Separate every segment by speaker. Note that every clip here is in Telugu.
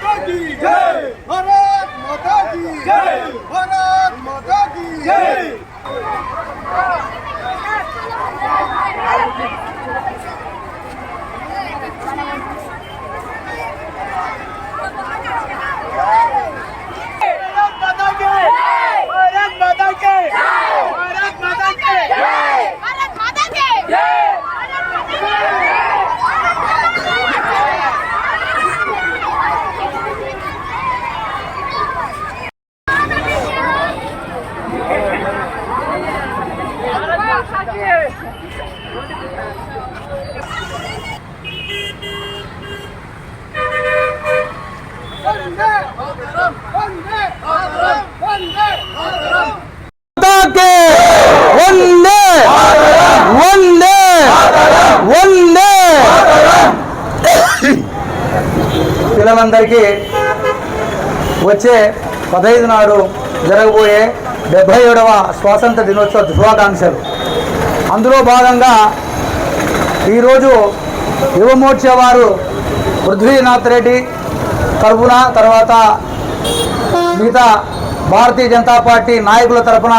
Speaker 1: माता की जय, भारत माता की जय, भारत माता की जय।
Speaker 2: పిల్లలందరికీ వచ్చే 15 నాడు జరగబోయే 77వ స్వాతంత్ర దినోత్సవ శుభాకాంక్షలు. అందులో భాగంగా ఈరోజు యువమోర్చా వారు పృథ్వీనాథ్ రెడ్డి తరఫున, తర్వాత మిగతా భారతీయ జనతా పార్టీ నాయకుల తరఫున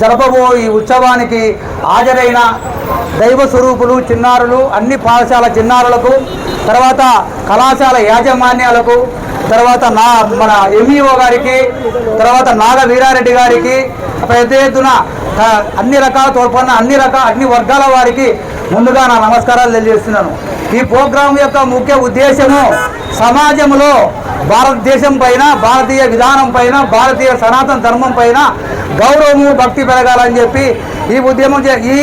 Speaker 2: జరపబో ఈ ఉత్సవానికి హాజరైన దైవ స్వరూపులు, చిన్నారులు, అన్ని పాఠశాల చిన్నారులకు, తర్వాత కళాశాల యాజమాన్యాలకు, తర్వాత మన ఎంఈఓ గారికి, తర్వాత నాగ వీరారెడ్డి గారికి, పెద్ద ఎత్తున అన్ని రకాల తోడ్పడిన అన్ని వర్గాల వారికి ముందుగా నా నమస్కారాలు తెలియజేస్తున్నాను. ఈ ప్రోగ్రాం యొక్క ముఖ్య ఉద్దేశము సమాజంలో భారతదేశం పైన, భారతీయ విధానం పైన, భారతీయ సనాతన ధర్మం పైన గౌరవము, భక్తి పెరగాలని చెప్పి ఈ ఉద్యమం ఈ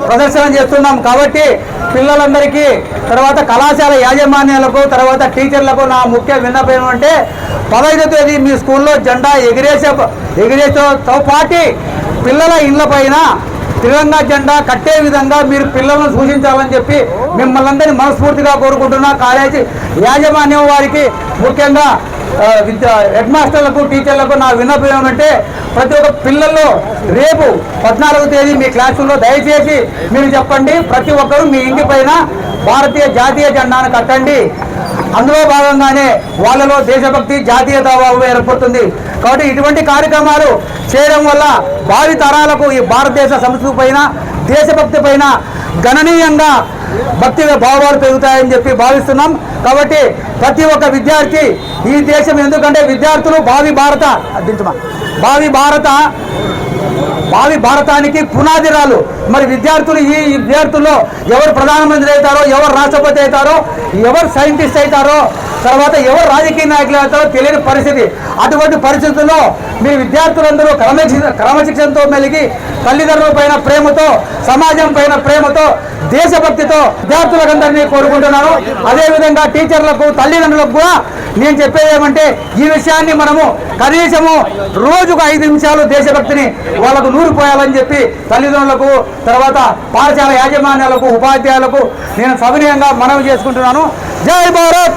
Speaker 2: ప్రదర్శన చేస్తున్నాం. కాబట్టి పిల్లలందరికీ, తర్వాత కళాశాల యాజమాన్యాలకు, తర్వాత టీచర్లకు నా ముఖ్య విన్నపం ఏమంటే 15వ తేదీ మీ స్కూల్లో జెండా ఎగిరేతో పాటు పిల్లల ఇళ్ల పైన తిరంగా జెండా కట్టే విధంగా మీరు పిల్లలను సూచించాలని చెప్పి మిమ్మల్ని అందరినీ మనస్ఫూర్తిగా కోరుకుంటున్నా. కాలేజీ యాజమాన్యం వారికి, ముఖ్యంగా హెడ్ మాస్టర్లకు, టీచర్లకు నా విన్నపం ఏమంటే ప్రతి ఒక్క పిల్లల్లో రేపు 14వ తేదీ మీ క్లాసుల్లో దయచేసి మీరు చెప్పండి, ప్రతి ఒక్కరూ మీ ఇంటి పైన భారతీయ జాతీయ జెండాను కట్టండి. అందులో భాగంగానే వాళ్ళలో దేశభక్తి, జాతీయతాభావం ఏర్పడుతుంది. కాబట్టి ఇటువంటి కార్యక్రమాలు చేయడం వల్ల భావి తరాలకు ఈ భారతదేశ సంస్కృతి పైన, దేశభక్తి పైన గణనీయంగా భక్తి భావాలు పెరుగుతాయని చెప్పి భావిస్తున్నాం. కాబట్టి ప్రతి ఒక్క విద్యార్థి ఈ దేశం, ఎందుకంటే విద్యార్థులు భావి భారతానికి పునాదిరాలు. మరి ఈ విద్యార్థుల్లో ఎవరు ప్రధానమంత్రి అవుతారో, ఎవరు రాష్ట్రపతి అవుతారో, ఎవరు సైంటిస్ట్ అవుతారో, తర్వాత ఎవరు రాజకీయ నాయకులు అవుతారో తెలియని పరిస్థితి. అటువంటి పరిస్థితుల్లో మీ విద్యార్థులందరూ క్రమశిక్షణతో మెలిగి తల్లిదండ్రుల పైన ప్రేమతో, సమాజం పైన ప్రేమతో, దేశభక్తితో విద్యార్థులందరినీ కోరుకుంటున్నాను. అదేవిధంగా టీచర్లకు, తల్లిదండ్రులకు కూడా నేను చెప్పేది ఏమంటే ఈ విషయాన్ని మనము కనీసము రోజుకు 5 నిమిషాలు దేశభక్తిని వాళ్ళకు నూరిపోయాలని చెప్పి తల్లిదండ్రులకు, తర్వాత పాఠశాల యాజమాన్యాలకు, ఉపాధ్యాయులకు నేను సవినయంగా మనవి చేసుకుంటున్నాను. జై భారత్.